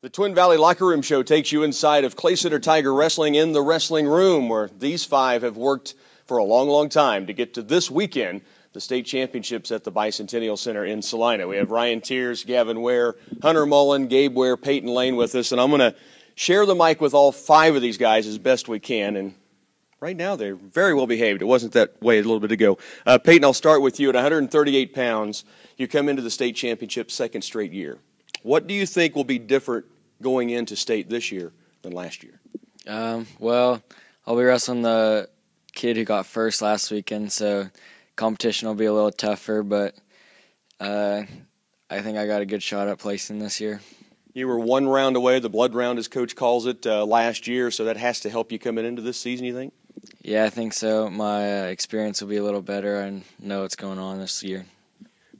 The Twin Valley Locker Room Show takes you inside of Clay Center Tiger Wrestling in the wrestling room, where these five have worked for a long, long time to get to this weekend, the state championships at the Bicentennial Center in Salina. We have Ryan Tears, Gavin Ware, Hunter Mullin, Gabe Ware, Peyton Lane with us, and I'm going to share the mic with all five of these guys as best we can. And right now, they're very well behaved. It wasn't that way a little bit ago. Peyton, I'll start with you. At 138 pounds, you come into the state championship second straight year. What do you think will be different going into state this year than last year? Well, I'll be wrestling the kid who got first last weekend, so competition will be a little tougher, but I think I got a good shot at placing this year. You were one round away, the blood round as Coach calls it, last year, so that has to help you coming into this season, you think? Yeah, I think so. My experience will be a little better. I know what's going on this year.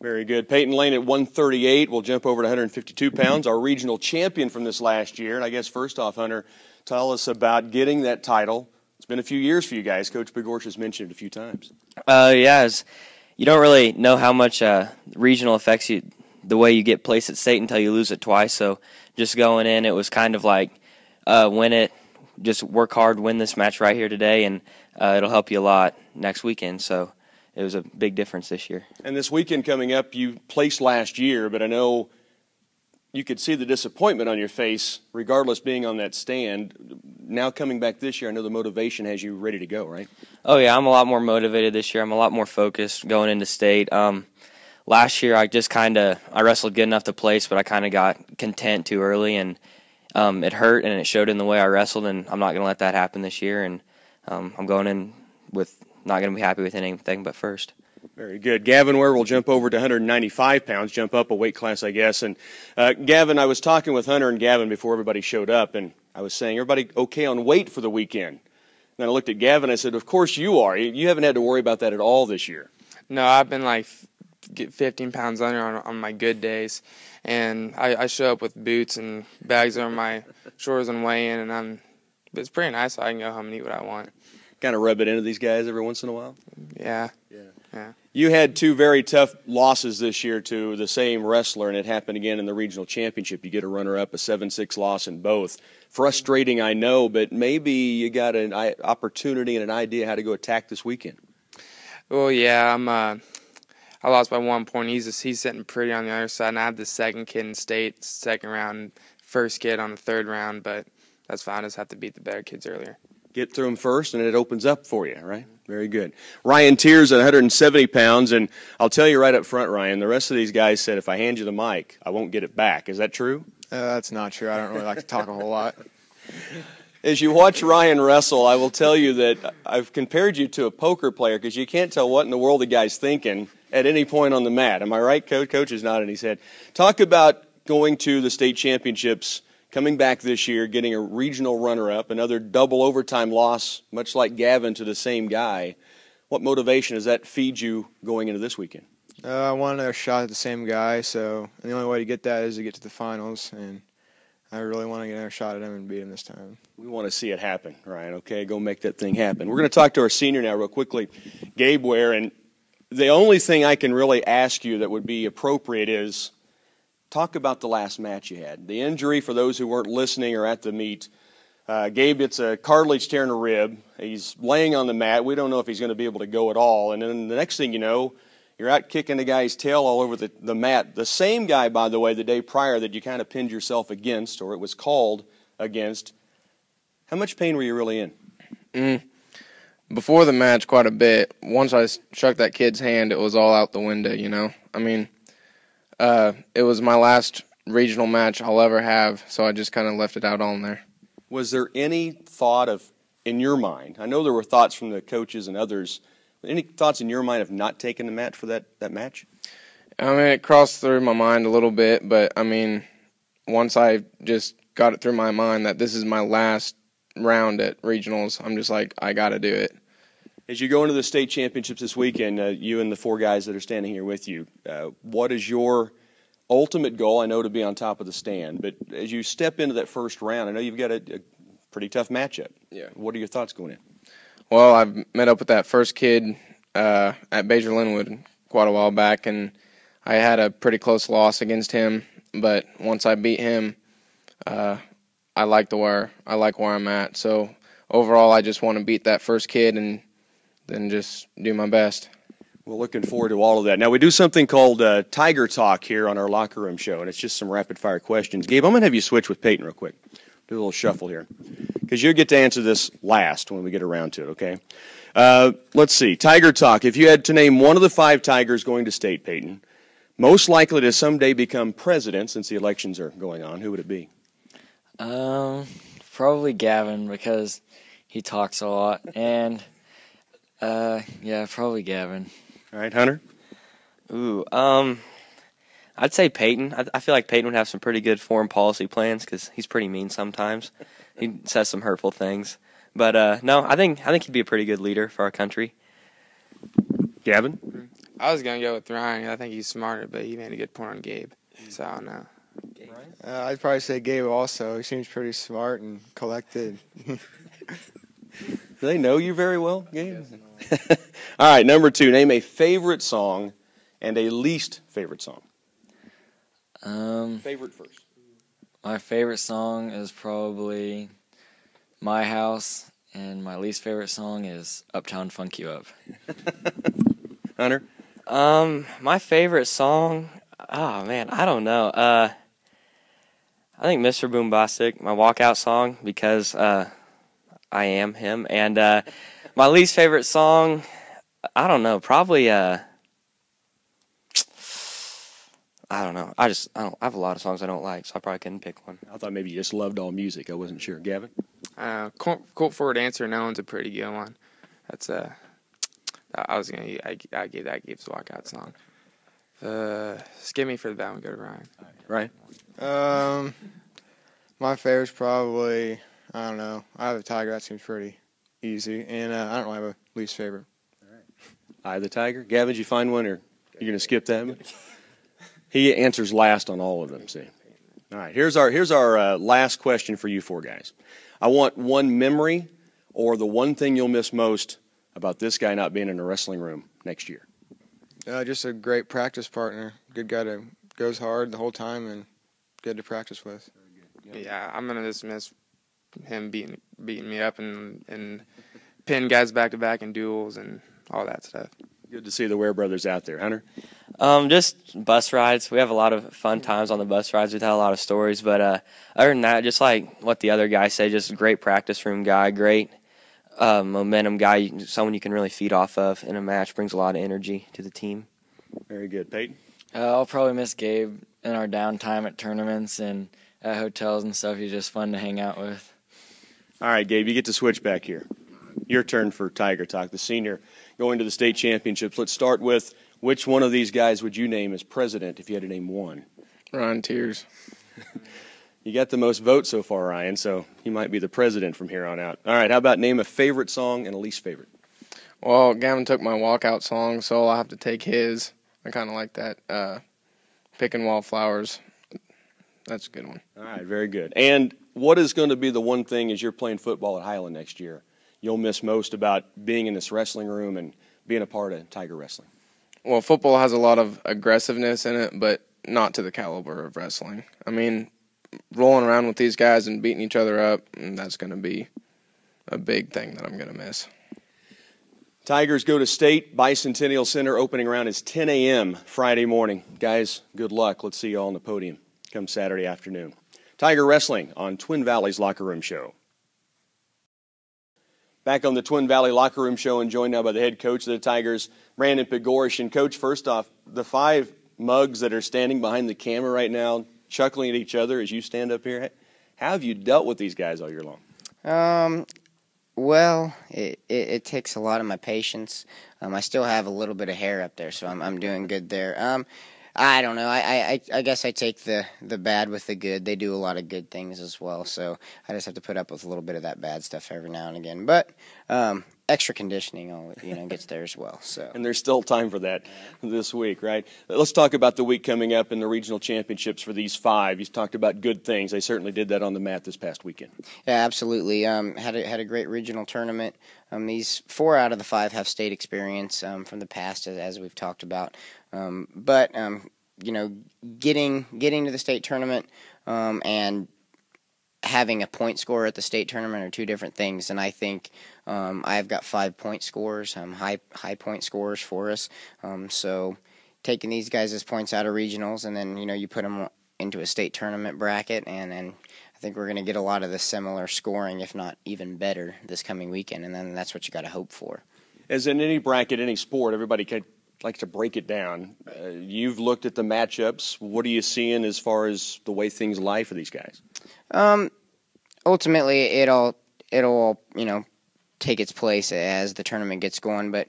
Very good. Peyton Lane at 138. We'll jump over to 152 pounds, our regional champion from this last year. And I guess first off, Hunter, tell us about getting that title. It's been a few years for you guys. Coach Pigorsch has mentioned it a few times. You don't really know how much regional affects you, the way you get placed at state until you lose it twice. So just going in, it was kind of like win it, just work hard, win this match right here today, and it'll help you a lot next weekend. So it was a big difference this year. And this weekend coming up, you placed last year, but I know you could see the disappointment on your face, regardless being on that stand. Now coming back this year, I know the motivation has you ready to go, right? Oh, yeah, I'm a lot more motivated this year. I'm a lot more focused going into state. Last year, I wrestled good enough to place, but I kind of got content too early, and it hurt, and it showed in the way I wrestled, and I'm not going to let that happen this year, and I'm going in with not going to be happy with anything but first. Very good. Gavin Ware will jump over to 195 pounds, jump up a weight class, I guess. And Gavin, I was talking with Hunter and Gavin before everybody showed up, and I was saying, everybody okay on weight for the weekend? And then I looked at Gavin and I said, of course you are. You haven't had to worry about that at all this year. No, I've been like 15 pounds under on my good days. And I show up with boots and bags over my shoulders and weigh in, and it's pretty nice, so I can go home and eat what I want. Kind of rub it into these guys every once in a while? Yeah. You had two very tough losses this year to the same wrestler, and it happened again in the regional championship. You get a runner-up, a 7-6 loss in both. Frustrating, I know, but maybe you got an opportunity and an idea how to go attack this weekend. Well, yeah, I lost by 1 point. He's sitting pretty on the other side, and I have the second kid in state, second round, first kid on the third round, but that's fine. I just have to beat the better kids earlier. Get through them first, and it opens up for you, right? Very good. Ryan Tears at 170 pounds, and I'll tell you right up front, Ryan, the rest of these guys said if I hand you the mic, I won't get it back. Is that true? That's not true. I don't really like to talk a whole lot. As you watch Ryan wrestle, I will tell you that I've compared you to a poker player because you can't tell what in the world the guy's thinking at any point on the mat. Am I right, Coach? Coach is nodding his head. Talk about going to the state championships, coming back this year, getting a regional runner-up, another double overtime loss, much like Gavin, to the same guy. What motivation does that feed you going into this weekend? I want another shot at the same guy, and the only way to get that is to get to the finals, and I really want to get another shot at him and beat him this time. We want to see it happen, Ryan, okay? Go make that thing happen. We're going to talk to our senior now real quickly, Gabe Ware, and the only thing I can really ask you that would be appropriate is talk about the last match you had. The injury, for those who weren't listening or at the meet, Gabe gets a cartilage tear in a rib. He's laying on the mat. We don't know if he's going to be able to go at all. And then the next thing you know, you're out kicking the guy's tail all over the mat. The same guy, by the way, the day prior that you kind of pinned yourself against, or it was called against. How much pain were you really in? Before the match, quite a bit. Once I shook that kid's hand, it was all out the window, you know. It was my last regional match I'll ever have, so I just kind of left it out on there. Was there any thought of, in your mind, I know there were thoughts from the coaches and others, any thoughts in your mind of not taking the match for that match? It crossed through my mind a little bit, but, once I just got it through my mind that this is my last round at regionals, I'm just like, I got to do it. As you go into the state championships this weekend, you and the four guys that are standing here with you, what is your ultimate goal? I know to be on top of the stand, but as you step into that first round, I know you've got a pretty tough matchup. Yeah. What are your thoughts going in? Well, I've met up with that first kid at Bajer Linwood quite a while back, and I had a pretty close loss against him, but once I beat him, I like the Ware. I like where I'm at. So overall, I just want to beat that first kid and then just do my best. Well, looking forward to all of that. Now, we do something called Tiger Talk here on our locker room show, and it's just some rapid-fire questions. Gabe, I'm going to have you switch with Peyton real quick. Do a little shuffle here, because you'll get to answer this last when we get around to it, okay? Let's see. Tiger Talk. If you had to name one of the 5 Tigers going to state, Peyton, most likely to someday become president since the elections are going on, who would it be? Probably Gavin, because he talks a lot, and yeah, probably Gavin. All right, Hunter? Ooh, I'd say Peyton. I feel like Peyton would have some pretty good foreign policy plans because he's pretty mean sometimes. He says some hurtful things. But no, I think he'd be a pretty good leader for our country. Gavin? I was going to go with Ryan. I think he's smarter, but he made a good point on Gabe. So I don't know. I'd probably say Gabe also. He seems pretty smart and collected. Do they know you very well, Gabe? All right, number 2, name a favorite song and a least favorite song. Favorite first. My favorite song is probably My House, and my least favorite song is Uptown Funk You Up. Hunter? My favorite song, oh man, I don't know. I think Mr. Boombastic, my walkout song, because I am him. And my least favorite song, I don't know, probably I don't know. I have a lot of songs I don't like, so I probably couldn't pick one. I thought maybe you just loved all music. I wasn't sure. Gavin? Colt forward answer, no one's a pretty good one. That's I gave that Gabe's walkout song. Skip me for the bad one. Go to Ryan. Right. My favorite's probably, I don't know. I have a Tiger. That seems pretty easy. And I don't really have a least favorite. All right. Eye the Tiger. Gavin, did you find one, or you're going to skip that one? He answers last on all of them, see. All right, here's our last question for you 4 guys. I want one memory or the one thing you'll miss most about this guy not being in a wrestling room next year. Just a great practice partner. Good guy that goes hard the whole time and good to practice with. Yeah, I'm gonna just miss him beating me up and pinning guys back to back in duels and all that stuff. Good to see the Ware brothers out there. Hunter? Just bus rides. We have a lot of fun times on the bus rides. We've had a lot of stories. But other than that, just like what the other guys say, just a great practice room guy, great momentum guy, someone you can really feed off of in a match, brings a lot of energy to the team. Very good. Peyton? I'll probably miss Gabe in our downtime at tournaments and at hotels and stuff. He's just fun to hang out with. All right, Gabe, you get to switch back here. Your turn for Tiger Talk, the senior going to the state championships. Let's start with which one of these guys would you name as president if you had to name one? Ryan Tears. You got the most votes so far, Ryan, so he might be the president from here on out. All right, how about name a favorite song and a least favorite? Well, Gavin took my walkout song, so I'll have to take his. I kind of like that. Picking Wildflowers. That's a good one. All right, very good. And what is going to be the one thing as you're playing football at Highland next year you'll miss most about being in this wrestling room and being a part of Tiger Wrestling? Well, football has a lot of aggressiveness in it, but not to the caliber of wrestling. I mean, rolling around with these guys and beating each other up, that's going to be a big thing that I'm going to miss. Tigers go to state. Bicentennial Center opening round is 10 a.m. Friday morning. Guys, good luck. Let's see you all on the podium come Saturday afternoon. Tiger Wrestling on Twin Valley's Locker Room Show. Back on the Twin Valley Locker Room Show and joined now by the head coach of the Tigers, Brandon Pigorsch. And, Coach, first off, the 5 mugs that are standing behind the camera right now, chuckling at each other as you stand up here, how have you dealt with these guys all year long? Well, it takes a lot of my patience. I still have a little bit of hair up there, so I'm doing good there. I don't know. I guess I take the bad with the good. They do a lot of good things as well, so I just have to put up with a little bit of that bad stuff every now and again. But extra conditioning, gets there as well. So. And there's still time for that this week, right? Let's talk about the week coming up in the regional championships for these 5. You talked about good things. They certainly did that on the mat this past weekend. Yeah, absolutely. Had a great regional tournament. These 4 out of the 5 have state experience from the past, as we've talked about. But getting to the state tournament and having a point score at the state tournament are two different things, and I think I've got 5-point scores, high point scores for us. So taking these guys as points out of regionals, and then you put them into a state tournament bracket, and I think we're going to get a lot of the similar scoring, if not even better, this coming weekend, and then that's what you got to hope for. As in any bracket, any sport, everybody likes to break it down. You've looked at the matchups. What are you seeing as far as the way things lie for these guys? Ultimately, it'll take its place as the tournament gets going. But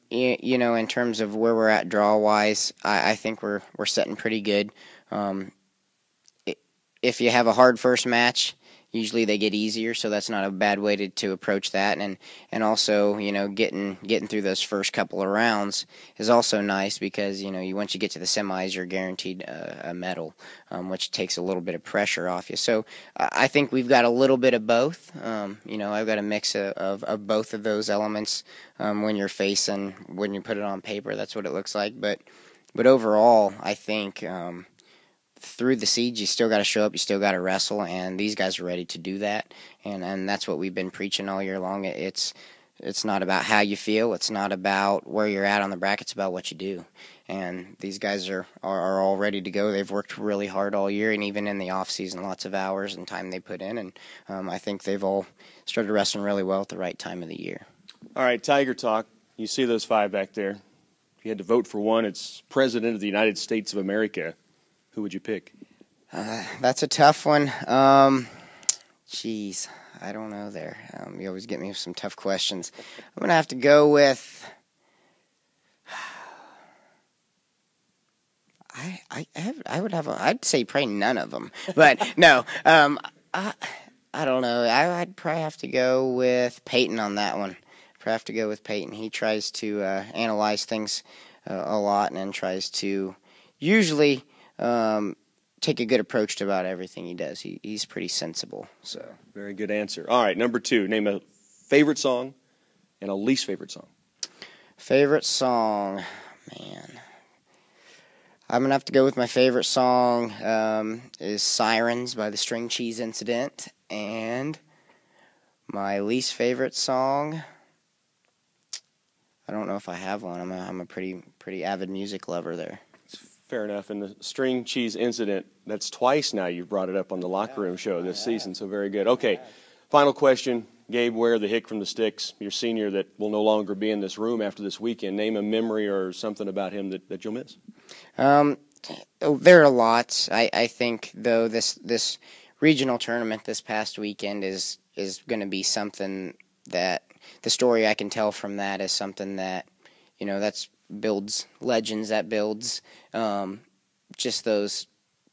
in terms of where we're at draw wise, I think we're setting pretty good. If you have a hard first match, usually they get easier, so that's not a bad way to approach that. And also, getting through those first couple of rounds is also nice because, once you get to the semis, you're guaranteed a medal, which takes a little bit of pressure off you. So I think we've got a little bit of both. I've got a mix of both of those elements when you're facing, when you put it on paper, that's what it looks like. But overall, I think through the siege, you still got to show up, you still got to wrestle, and these guys are ready to do that, and that's what we've been preaching all year long. It's not about how you feel, it's not about where you're at on the bracket, it's about what you do, and these guys are all ready to go. They've worked really hard all year, and even in the off season, lots of hours and time they put in, and I think they've all started wrestling really well at the right time of the year. All right, Tiger Talk. You see those 5 back there. If you had to vote for one, it's President of the United States of America. Who would you pick? That's a tough one. Geez, I don't know there. You always get me with some tough questions. I'm going to have to go with... I'd say probably none of them. But no, I don't know. I'd probably have to go with Peyton on that one. Probably have to go with Peyton. He tries to analyze things a lot and tries to usually... take a good approach to about everything he does. He's pretty sensible. So very good answer. All right, number 2. Name a favorite song and a least favorite song. Favorite song, man. I'm gonna have to go with my favorite song is "Sirens" by the String Cheese Incident, and my least favorite song. I don't know if I have one. I'm a pretty avid music lover there. Fair enough. And the String Cheese Incident, that's twice now you've brought it up on the Locker Room Show this season, so very good. Okay, final question. Gabe Ware, the hick from the sticks, your senior that will no longer be in this room after this weekend. Name a memory or something about him that you'll miss. There are lots. I think, though, this regional tournament this past weekend is going to be something that the story I can tell from that is something that, that's builds legends, that builds just those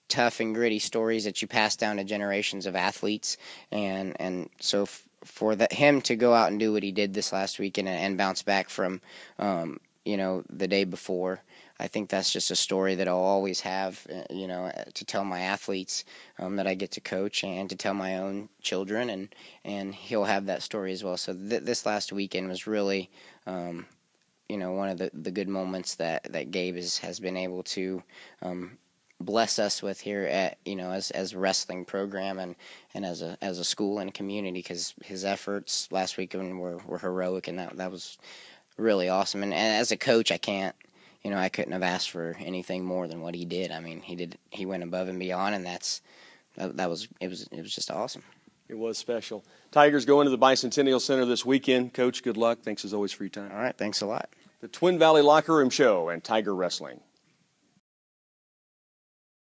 tough and gritty stories that you pass down to generations of athletes, and so for him to go out and do what he did this last weekend and bounce back from the day before, I think that's just a story that I'll always have to tell my athletes that I get to coach and to tell my own children, and he'll have that story as well. So this last weekend was really one of the good moments that Gabe has been able to bless us with here at as a wrestling program and as a school and a community, because his efforts last weekend were heroic, and that was really awesome. And as a coach, I couldn't have asked for anything more than what he did. I mean, he went above and beyond, and it was just awesome. It was special. Tigers go into the Bicentennial Center this weekend. Coach, good luck. Thanks as always for your time. All right, thanks a lot. The Twin Valley Locker Room Show and Tiger Wrestling.